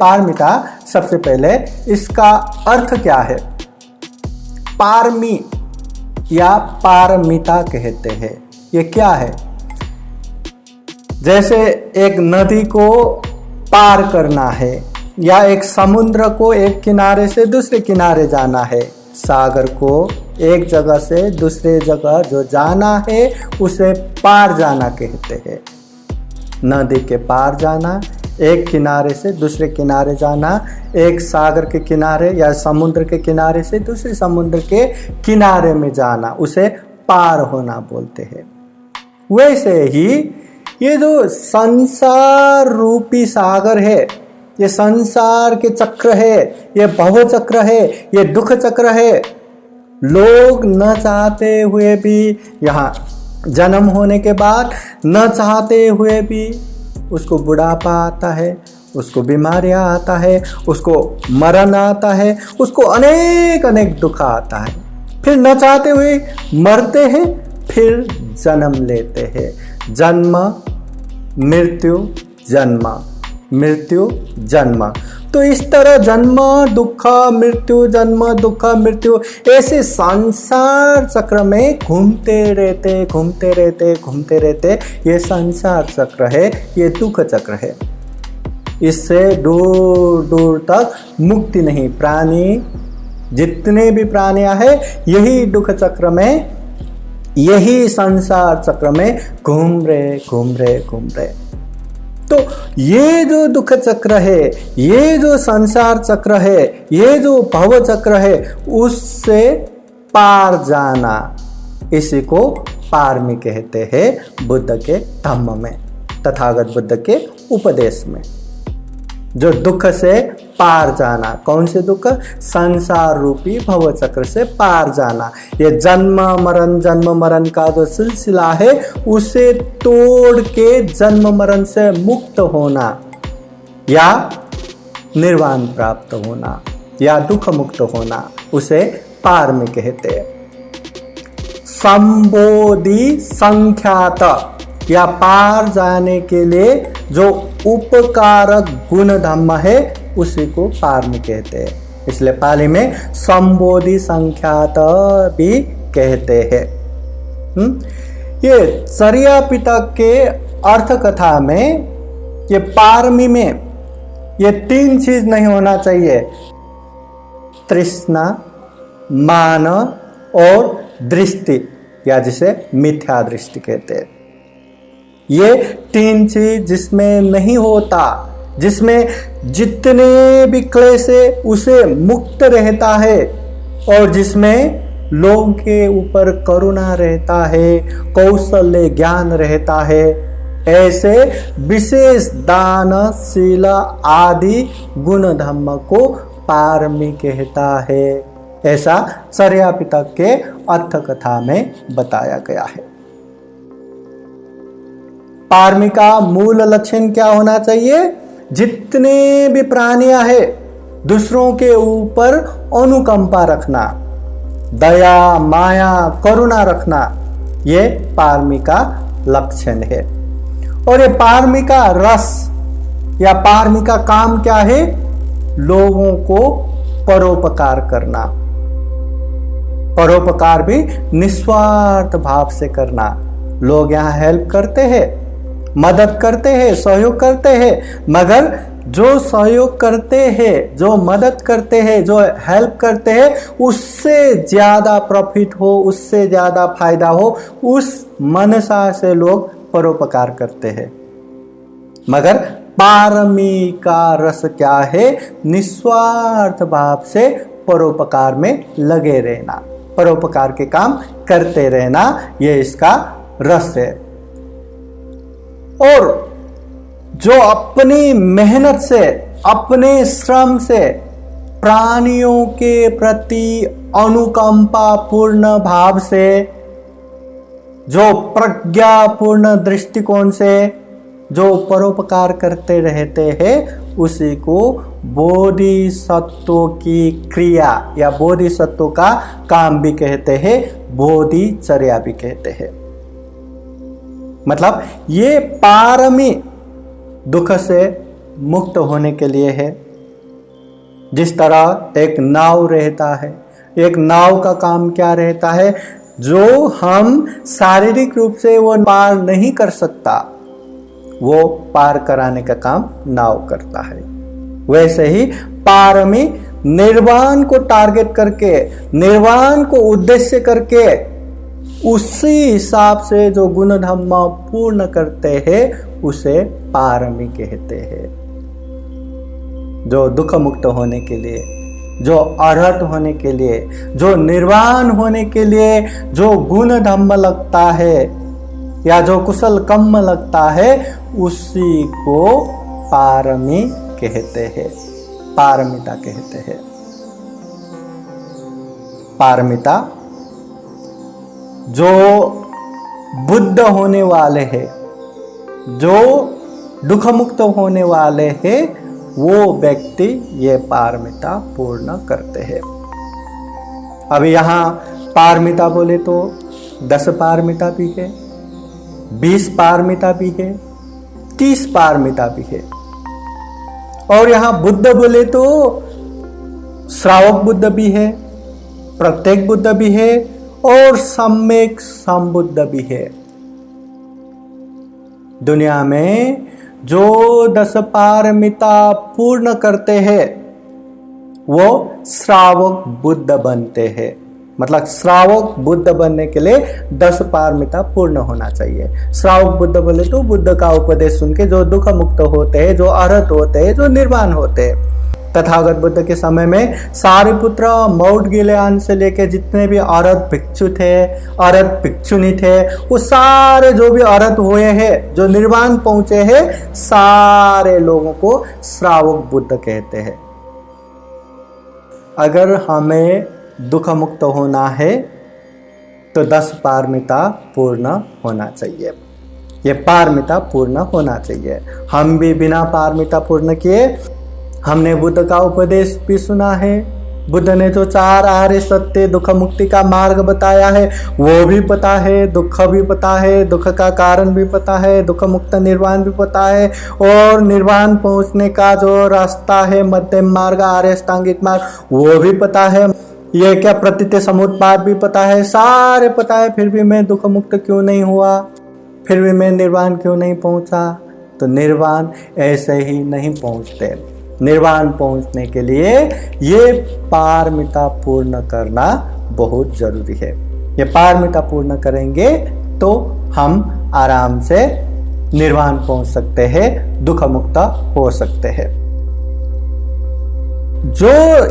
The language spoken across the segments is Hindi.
पारमिता, सबसे पहले इसका अर्थ क्या है? पारमी या पारमिता कहते हैं। ये क्या है? जैसे एक नदी को पार करना है या एक समुद्र को एक किनारे से दूसरे किनारे जाना है, सागर को एक जगह से दूसरे जगह जो जाना है उसे पार जाना कहते हैं। नदी के पार जाना, एक किनारे से दूसरे किनारे जाना, एक सागर के किनारे या समुद्र के किनारे से दूसरे समुद्र के किनारे में जाना, उसे पार होना बोलते हैं। वैसे ही ये जो संसार रूपी सागर है, ये संसार के चक्र है, ये भव चक्र है, ये दुख चक्र है। लोग न चाहते हुए भी, यहाँ जन्म होने के बाद न चाहते हुए भी उसको बुढ़ापा आता है, उसको बीमारियां आता है, उसको मरण आता है, उसको अनेक अनेक दुख आता है। फिर न चाहते हुए मरते हैं, फिर जन्म लेते हैं। जन्म मृत्यु जन्म, मृत्यु जन्म। तो इस तरह जन्म दुख मृत्यु, जन्म दुख मृत्यु, ऐसे संसार चक्र में घूमते रहते ये संसार चक्र है, ये दुख चक्र है। इससे दूर दूर तक मुक्ति नहीं। प्राणी, जितने भी प्राणियां हैं, यही दुख चक्र में, यही संसार चक्र में घूम रहे। तो ये जो दुख चक्र है, ये जो संसार चक्र है, ये जो भव चक्र है, उससे पार जाना, इसी को पारमी कहते हैं बुद्ध के धम्म में, तथागत बुद्ध के उपदेश में। जो दुख से पार जाना, कौन से दुख? संसार रूपी भव चक्र से पार जाना। ये जन्म मरण का जो सिलसिला है, उसे तोड़ के जन्म मरण से मुक्त होना या निर्वाण प्राप्त होना या दुख मुक्त होना, उसे पार में कहते हैं। संबोधि संख्यात या पार जाने के लिए जो उपकारक गुण धम्म है, उसी को पार में कहते हैं। इसलिए पाली में संबोधि संख्यात भी कहते हैं। ये चर्या पिटक के अर्थ कथा में, ये पारमी में ये तीन चीज नहीं होना चाहिए: तृष्णा, मान और दृष्टि, या जिसे मिथ्या दृष्टि कहते हैं। ये तीन चीज जिसमें नहीं होता, जिसमें जितने भी क्लेश है उसे मुक्त रहता है, और जिसमें लोगों के ऊपर करुणा रहता है, कौशल्य ज्ञान रहता है, ऐसे विशेष दान शील आदि गुण धम्म को पारमी कहता है। ऐसा चर्या पिटक के अर्थ कथा में बताया गया है। पारमी का मूल लक्षण क्या होना चाहिए? जितने भी प्राणियां हैं, दूसरों के ऊपर अनुकंपा रखना, दया माया करुणा रखना, ये पारमी का लक्षण है। और ये पारमी का रस या पारमी का काम क्या है? लोगों को परोपकार करना, परोपकार भी निस्वार्थ भाव से करना। लोग यहाँ हेल्प करते हैं, मदद करते हैं, सहयोग करते हैं, मगर जो सहयोग करते हैं, जो मदद करते हैं, जो हेल्प करते हैं, उससे ज्यादा प्रॉफिट हो, उससे ज्यादा फायदा हो, उस मनसा से लोग परोपकार करते हैं। मगर पारमी का रस क्या है? निस्वार्थ भाव से परोपकार में लगे रहना, परोपकार के काम करते रहना, ये इसका रस है। और जो अपनी मेहनत से, अपने श्रम से प्राणियों के प्रति अनुकंपा पूर्ण भाव से, जो प्रज्ञापूर्ण दृष्टिकोण से जो परोपकार करते रहते हैं, उसी को बोधिसत्व की क्रिया या बोधिसत्व का काम भी कहते हैं, बोधिचर्या भी कहते हैं। मतलब ये पारमी दुख से मुक्त होने के लिए है, जिस तरह एक नाव रहता है, एक नाव का काम क्या रहता है, जो हम शारीरिक रूप से वो पार नहीं कर सकता, वो पार कराने का काम नाव करता है। वैसे ही पारमी निर्वाण को टारगेट करके, निर्वाण को उद्देश्य करके, उसी हिसाब से जो गुण धर्म पूर्ण करते हैं उसे पारमी कहते हैं। जो दुख मुक्त होने के लिए, जो अर्हत होने के लिए, जो निर्वाण होने के लिए जो गुण धर्म लगता है या जो कुशल कर्म लगता है, उसी को पारमी कहते हैं, पारमिता कहते हैं। पारमिता जो बुद्ध होने वाले हैं, जो दुख मुक्त होने वाले हैं, वो व्यक्ति ये पारमिता पूर्ण करते हैं। अब यहाँ पारमिता बोले तो 10 पारमिता भी है, 20 पारमिता भी है, 30 पारमिता भी है। और यहाँ बुद्ध बोले तो श्रावक बुद्ध भी है, प्रत्येक बुद्ध भी है और सम्यक संबुद्ध भी है। दुनिया में जो 10 पारमिता पूर्ण करते हैं वो श्रावक बुद्ध बनते हैं। मतलब श्रावक बुद्ध बनने के लिए 10 पारमिता पूर्ण होना चाहिए। श्रावक बुद्ध बोले तो बुद्ध का उपदेश सुन के जो दुख मुक्त होते हैं, जो अर्हत होते हैं, जो निर्वाण होते हैं। तथागत बुद्ध के समय में सारिपुत्र, माउंट गिलियान से लेके जितने भी अर्हत भिक्षु थे, अर्हत भिक्षुनी थे, वो सारे जो भी अर्हत हुए हैं, जो निर्वाण पहुंचे हैं, सारे लोगों को श्रावक बुद्ध कहते हैं। अगर हमें दुख मुक्त होना है तो 10 पारमिता पूर्ण होना चाहिए। ये पारमिता पूर्ण होना चाहिए। हम भी बिना पारमिता पूर्ण किए, हमने बुद्ध का उपदेश भी सुना है, बुद्ध ने जो 4 आर्य सत्य दुख मुक्ति का मार्ग बताया है वो भी पता है, दुख भी पता है, दुख का कारण भी पता है, दुख मुक्त निर्वाण भी पता है, और निर्वाण पहुंचने का जो रास्ता है मध्यम मार्ग, आर्य अष्टांगिक मार्ग, वो भी पता है। ये क्या प्रतित्य समुत्पाद भी पता है, सारे पता है, फिर भी मैं दुख मुक्त क्यों नहीं हुआ, फिर भी मैं निर्वाण क्यों नहीं पहुंचा। तो निर्वाण ऐसे ही नहीं पहुंचते। निर्वाण पहुंचने के लिए ये पारमिता पूर्ण करना बहुत जरूरी है। ये पारमिता पूर्ण करेंगे तो हम आराम से निर्वाण पहुंच सकते हैं, दुख मुक्त हो सकते हैं। जो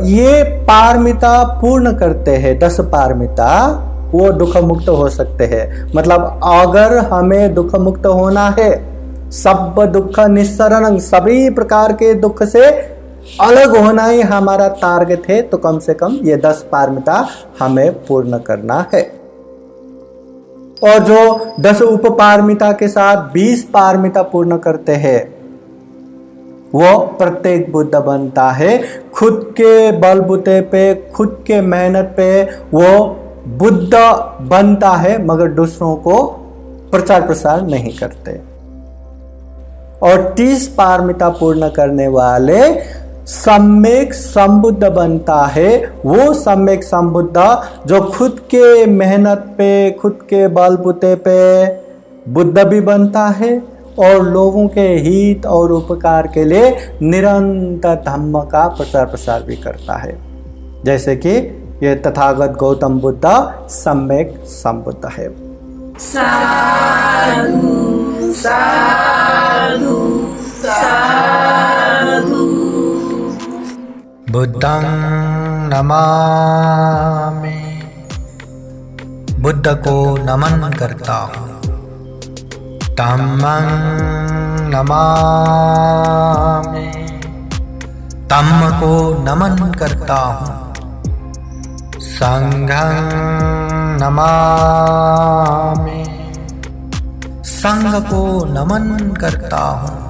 ये पारमिता पूर्ण करते हैं, 10 पारमिता, वो दुख मुक्त हो सकते हैं। मतलब अगर हमें दुख मुक्त होना है, सब दुख निस्सरण, सभी प्रकार के दुख से अलग होना ही हमारा टारगेट है, तो कम से कम ये 10 पारमिता हमें पूर्ण करना है। और जो 10 उप पारमिता के साथ 20 पारमिता पूर्ण करते हैं, वो प्रत्येक बुद्ध बनता है। खुद के बलबूते पे, खुद के मेहनत पे वो बुद्ध बनता है, मगर दूसरों को प्रचार प्रसार नहीं करते। और 30 पारमिता पूर्ण करने वाले सम्यक संबुद्ध बनता है। वो सम्यक संबुद्ध जो खुद के मेहनत पे, खुद के बलबूते पे बुद्ध भी बनता है और लोगों के हित और उपकार के लिए निरंतर धम्म का प्रचार प्रसार भी करता है। जैसे कि ये तथागत गौतम बुद्ध सम्यक संबुद्ध है। साधु साधु साधु। बुद्धं नमामि, बुद्ध को नमन करता हूँ। धम्मं नमामि, धम्म को नमन करता हूँ। संघं नमामि, संघ को नमन करता हूँ।